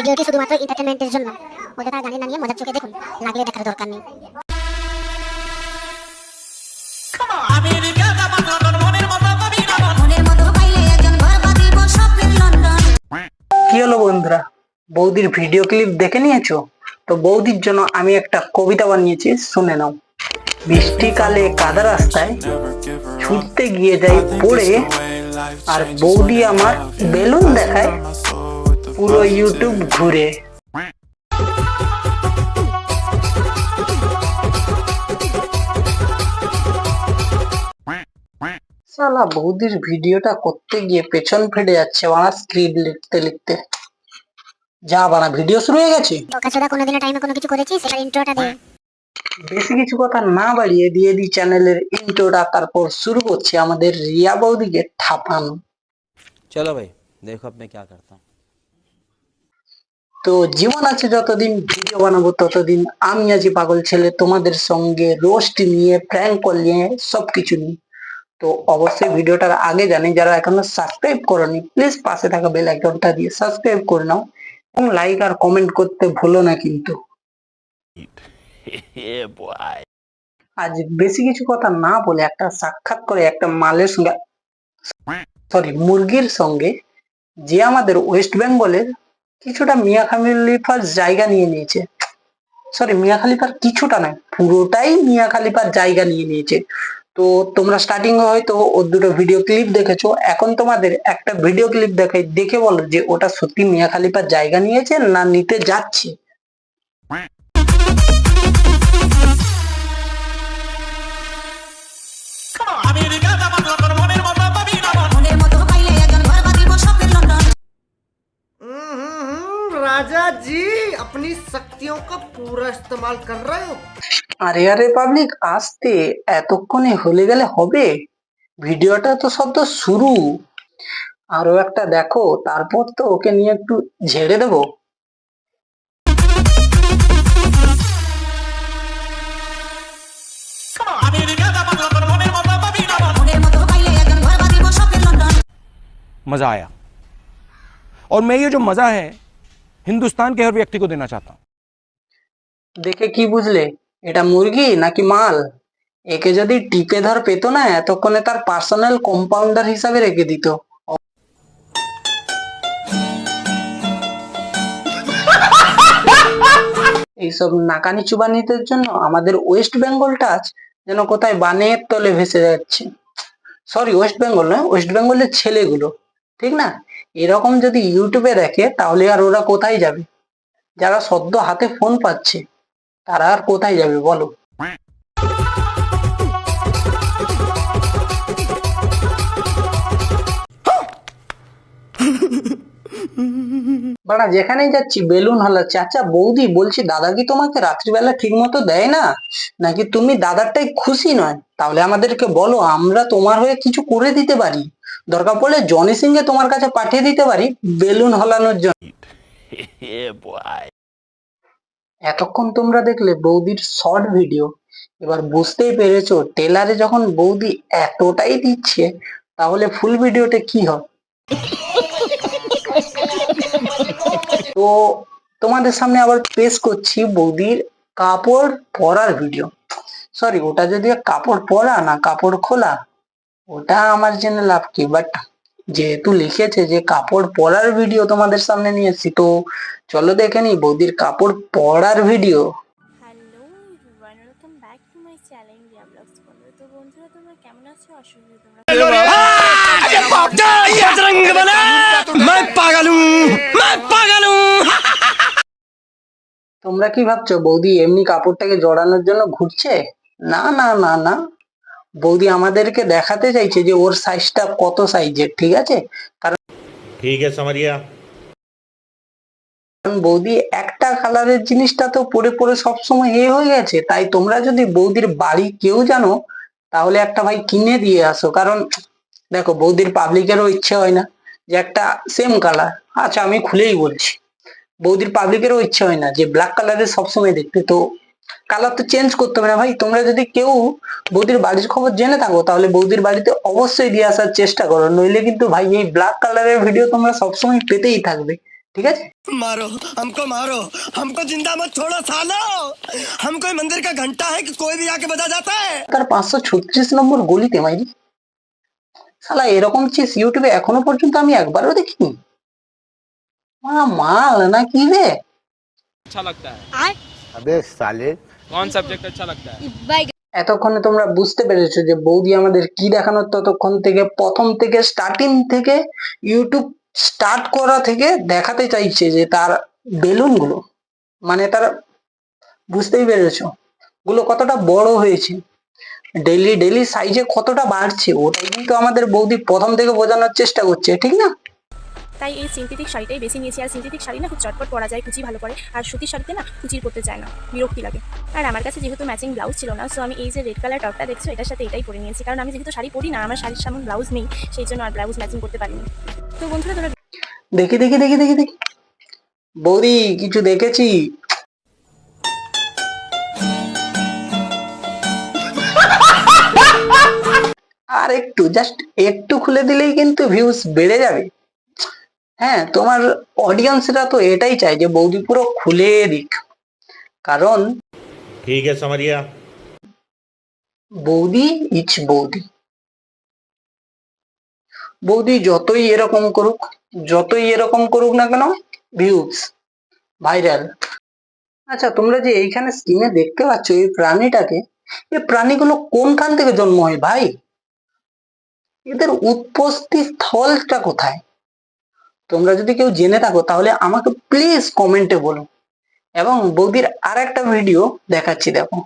ভিডিওটি শুধুমাত্র এন্টারটেইনমেন্টের জন্য। অযথা গানে না নিয়ে মজার চোখে দেখুন, লাগলে দেখার দরকার নেই। কি হলো বন্ধুরা, বৌদির ভিডিও ক্লিপ দেখে নিয়েছো? তো বৌদির জন্য আমি একটা কবিতা বানিয়েছি, শুনে নাও। বৃষ্টিকালে কাদা রাস্তায় ছুটতে গিয়ে যাই পড়ে, আর বৌদি আমার বেলুন দেখায় পুরো ইউটিউব ঘুরে। শালা বৌদির ভিডিওটা করতে গিয়ে পেছন ফেটে যাচ্ছে বানা, স্ক্রিপ্ট লিখতে লিখতে। যা বানা, ভিডিও শুরু হয়ে গেছে। তোকাচোদা কোনোদিনও টাইমে কোনো কিছু করেছিস? সেটা ইন্ট্রোটা দে। বেশি কিছু কথা না বাড়িয়ে দিয়ে দিই চ্যানেলের ইন্ট্রোটা, তারপর শুরু করছি আমাদের রিয়া বৌদিকে ঠাপানো। চলো ভাই, দেখো अब मैं क्या करता हूँ। তো জীবন আছে যতদিন, ভিডিও বানাবো ততদিন। আমি আছি পাগল ছেলে, তোমাদের সঙ্গে রোস্ট নিয়ে, প্র্যাঙ্ক কল নিয়ে, সবকিছু নিয়ে। তো অবশ্যই ভিডিওটার আগে জানি, যারা এখনো সাবস্ক্রাইব করোনি প্লিজ পাশে থাকা বেল আইকনটা দিয়ে সাবস্ক্রাইব করে নাও, এবং লাইক আর কমেন্ট করতে ভুলো না কিন্তু। আজ বেশি কিছু কথা না বলে একটা সাক্ষাৎ করে একটা মালের সঙ্গে, মুরগির সঙ্গে, যে আমাদের ওয়েস্ট বেঙ্গলের কিছুটা মিয়া খালিফার জায়গা নিয়ে নিয়েছে। মিয়া খালিফার কিছুটা নয়, পুরোটাই মিয়া খালিফার জায়গা নিয়ে নিয়েছে। তো তোমরা স্টার্টিং হয়তো ওর দুটো ভিডিও ক্লিপ দেখেছো, এখন তোমাদের একটা ভিডিও ক্লিপ দেখাই, দেখে বলো যে ওটা সত্যি মিয়া খালিফার জায়গা নিয়েছে না নিতে যাচ্ছে। राजा जी अपनी शक्तियों का पूरा इस्तेमाल कर रहे हो। আরে আরে পাবলিক, আসতে এতক্ষণে হলে গেলে হবে? ভিডিওটা তো সদ্য শুরু, আরো একটা দেখো, তারপর তো ওকে নিয়ে একটু ঝেড়ে দেবো। मजा आया, और मैं ये जो मजा है हिंदुस्तान के हर व्यक्ति को देना चाहता हूँ। দেখে কি বুঝলে, এটা মুরগি নাকি মাল? একে যদি টিপে ধর পেতো না, এতক্ষণে তার পার্সোনাল কম্পাউন্ডার হিসাবে রেখে দিত। এইসব নাকানি চুবানিদের জন্য আমাদের ওয়েস্ট বেঙ্গলটা আজ যেন কোথায় বানের তলে ভেসে যাচ্ছে। ওয়েস্ট বেঙ্গল নয়, ওয়েস্ট বেঙ্গলের ছেলেগুলো, ঠিক না? এরকম যদি ইউটিউবে দেখে তাহলে আর ওরা কোথায় যাবে? যারা সদ্য হাতে ফোন পাচ্ছে তারা আর কোথায় যাবে বলো? বাড়া, যেখানেই যাচ্ছি বেলুন হালাচ্ছে। আচ্ছা বৌদি, বলছি দাদা কি তোমাকে রাত্রিবেলা ঠিক মতো দেয় না, নাকি তুমি দাদারটাই খুশি নয়? তাহলে আমাদেরকে বলো, আমরা তোমার হয়ে কিছু করে দিতে পারি। দরকার পড়লে জনি সিং কে তোমার কাছে পাঠিয়ে দিতে পারি বেলুন হলানোর জন্য। এতক্ষণ তোমরা দেখলে বৌদির শর্ট ভিডিও, এবার বুঝতেই পেরেছো টেলারে যখন বৌদি এতটাই দিচ্ছে তাহলে ফুল ভিডিওতে কি হয়। তো তোমাদের সামনে আবার পেশ করছি বৌদির কাপড় পরার ভিডিও। ওটা যদি কাপড় পরা না কাপড় খোলা, ওটা আমার জেনে লাভ কি, বাট যেহেতু লিখেছে যে কাপড় পরার ভিডিও তোমাদের সামনে নিয়ে এসেছি, তো চলো দেখে নি বৌদির কাপড় পরার video. Hello everyone, welcome back to my channel Riya vlogs বন্ধুরা। তো বন্ধুরা তোমরা কেমন আছো? অসুবিধা তোমরা তোমরা কি ভাবছো বৌদি এমনি কাপড়টাকে জড়ানোর জন্য ঘুরছে? না না না না, বৌদি আমাদেরকে দেখাতে চাইছে যে ওর সাইজটা কত সাইজের, ঠিক আছে? কারণ বৌদি একটা কালারের জিনিসটা তো পরে পরে সবসময় হয়ে গেছে। তাই তোমরা যদি বৌদির বাড়ি কেউ জানো তাহলে একটা ভাই কিনে দিয়ে আসো। কারণ দেখো, বৌদির পাবলিকেরও ইচ্ছে হয় না যে একটা সেম কালার। আচ্ছা আমি খুলেই বলছি, বৌদির পাবলিকেরও ইচ্ছে হয় না যে ব্ল্যাক কালারের সবসময় দেখতে। তো কালার তো চেঞ্জ করতে হবে না ভাই। তোমরা যদি কেউ বৌদির বাড়ির খবর জেনে থাকো তাহলে বৌদির বাড়িতে অবশ্যই দিয়ে আসার চেষ্টা করো, নইলে কিন্তু ভাই এই ব্ল্যাক কালারের ভিডিও তোমরা সবসময় পেতেই থাকবে। ঠিক আছে? मारो हमको जिंदा मत छोड़ो सालो। हम कोई मंदिर का घंटा है कि कोई भी आके बजा जाता है। তার 536 নম্বর গলিতে মাইরি শালা এরকম চিজ ইউটিউবে এখনো পর্যন্ত আমি একবারও দেখিনি। মাল না কি রে? अच्छा लगता है। अबे साले कौन सब्जेक्ट अच्छा लगता है? এতক্ষণে তোমরা বুঝতে পেরেছো যে বৌদি আমাদের কি দেখানোর, ততক্ষণ থেকে প্রথম থেকে স্টার্টিং থেকে ইউটিউব স্টার্ট করা থেকে দেখাতে চাইছে যে তার বেলুন গুলো, মানে তার, বুঝতেই পেরেছো গুলো কতটা বড় হয়েছে, ডেইলি ডেইলি সাইজে কতটা বাড়ছে, ওটাই কিন্তু আমাদের বৌদি প্রথম থেকে বোঝানোর চেষ্টা করছে, ঠিক না? তাই এই সিনথেটিক শাড়িটাই বেছে নিয়েছি। আর সিনথেটিক শাড়ি না খুব চটপট পরা যায়, কুচি ভালো করে। আর সুতির শাড়িতে না কুচির করতে চায় না, বিরক্তি লাগে। আর আমার কাছে যেহেতু ম্যাচিং ব্লাউজ ছিল না, সো আমি এই যে রেড কালার টপটা দেখছো এটার সাথে এটাই পরে নিয়েছি। কারণ আমি যেহেতু শাড়ি পরি না, আমার শাড়ির সামনে ব্লাউজ নেই, সেই জন্য আর ব্লাউজ ম্যাচিং করতে পারিনি। তো বন্ধুরা তোমরা দেখি দেখি দেখি দেখি দেখি বৌদি কিছু দেখেছি। আর একটু জাস্ট একটু খুলে দিলেই কিন্তু ভিউজ বেড়ে যাবে। হ্যাঁ, তোমার অডিয়েন্সরা তো এটাই চায় যে বৌদি পুরো খুলে দিক, কারণ ठीक है समझिया। বৌদি ইচ বৌদি, বৌদি যতই এরকম করুক না কেন, ভিউজ ভাইরাল। আচ্ছা, তোমরা যে এইখানে স্ক্রিনে দেখতে পাচ্ছ এই প্রাণীটাকে, এই প্রাণীগুলো কোনখান থেকে জন্ম হয় ভাই? এদের উৎপত্তি স্থলটা কোথায়? তোমরা যদি কেউ জেনে থাকো তাহলে আমাকে প্লিজ কমেন্টে বলো। এবং বৌদির আর একটা ভিডিও দেখাচ্ছি, দেখো।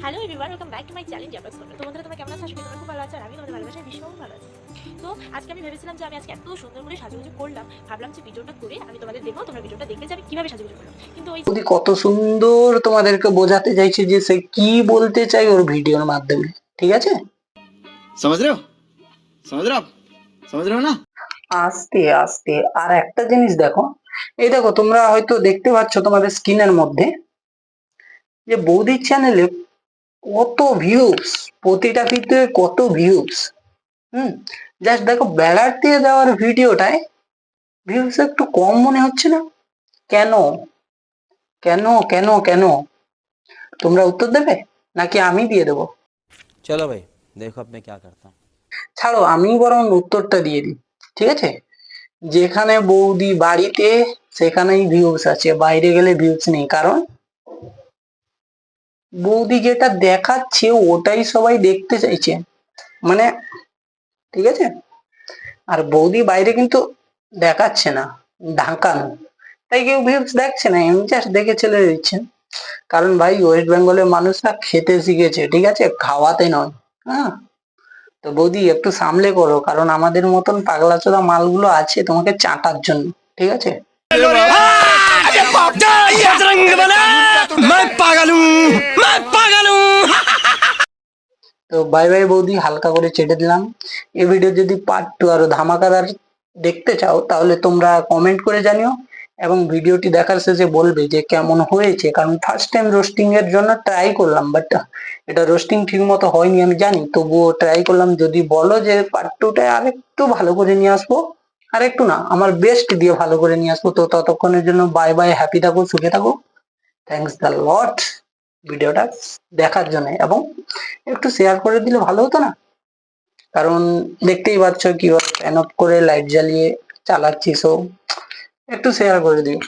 Hello everyone, welcome back to my challenge vlogs. তো বন্ধুরা তোমরা কেমন আছো? আশা করি তোমরা খুব ভালো আছো। আর আমি তোমাদের ভালোবাসায় ভীষণ ভালো আছি। তো আজকে আমি ভেবেছিলাম যে আমি আজকে এত সুন্দর করে সাজুগুজু করলাম, ভাবলাম যে ভিডিওটা করে আমি তোমাদের দেবো, তোমরা ভিডিওটা দেখে যাবে কিভাবে সাজুগুজু করলাম। কিন্তু ওই বৌদি কত সুন্দর তোমাদেরকে বোঝাতে চাইছে যে সে কি বলতে চাই ওর ভিডিওর মাধ্যমে, ঠিক আছে? समझ रहे हो समझ रहे हो ना। আস্তে আস্তে আর একটা জিনিস দেখো, এই দেখো তোমরা হয়তো দেখতে পাচ্ছ তোমাদের স্ক্রিনের মধ্যে যে বৌদির চ্যানেলে কত ভিউজ, প্রতিটা ভিডিওতে কত ভিউজ। জাস্ট দেখো বেড়াতে যাওয়ার ভিডিওটায় ভিউজ একটু কম মনে হচ্ছে না? কেন কেন কেন কেন? তোমরা উত্তর দেবে নাকি আমি দিয়ে দেবো? चलो भाई देखो अब मैं क्या करता हूँ। ছাড়ো, আমি বরং উত্তরটা দিয়ে দিই, ঠিক আছে? যেখানে বৌদি বাড়িতে সেখানেই ভিউজ আছে, বাইরে গেলে ভিউজ নেই। কারণ বৌদি যেটা দেখাচ্ছে ওটাই সবাই দেখতে চাইছে, মানে, ঠিক আছে? আর বৌদি বাইরে কিন্তু দেখাচ্ছে না, ঢাকানো, তাই কেউ ভিউজ দেখছে না, এমনি জাস্ট দেখে চলে দিচ্ছে। কারণ ভাই ওয়েস্ট বেঙ্গলের মানুষরা খেতে শিখেছে, ঠিক আছে, খাওয়াতে নয়। হ্যাঁ, তো বৌদি একটু সামলে করো, কারণ আমাদের মতন পাগলা চোদা মালগুলো আছে তোমাকে চাটার জন্য, ঠিক আছে? তো বাই বাই বৌদি, হালকা করে চেটে দিলাম। এই ভিডিও যদি পার্ট 2 আরো ধামাকাদার দেখতে চাও তাহলে তোমরা কমেন্ট করে জানিও, এবং ভিডিওটি দেখার শেষে বলবে যে কেমন হয়েছে। কারণ ফার্স্ট টাইম রোস্টিং এর জন্য ট্রাই করলাম, বাট এটা রোস্টিং ঠিক মতো হয়নি আমি জানি, তবুও ট্রাই করলাম। যদি বলো যে পার্ট 2টা আরেকটু ভালো করে নিয়ে আসবো, আরেকটু না, আমার বেস্ট দিয়ে ভালো করে নিয়ে আসবো। তো ততক্ষণের জন্য বাই বাই, হ্যাপি থাকো, সুখে থাকো। থ্যাংকস দ্য লট ভিডিওটা দেখার জন্য, এবং একটু শেয়ার করে দিলে ভালো হতো না? কারণ দেখতেই পাচ্ছ কিভাবে ফ্যান অফ করে লাইট জ্বালিয়ে চালাচ্ছি, সো একটু শেয়ার করে দিও।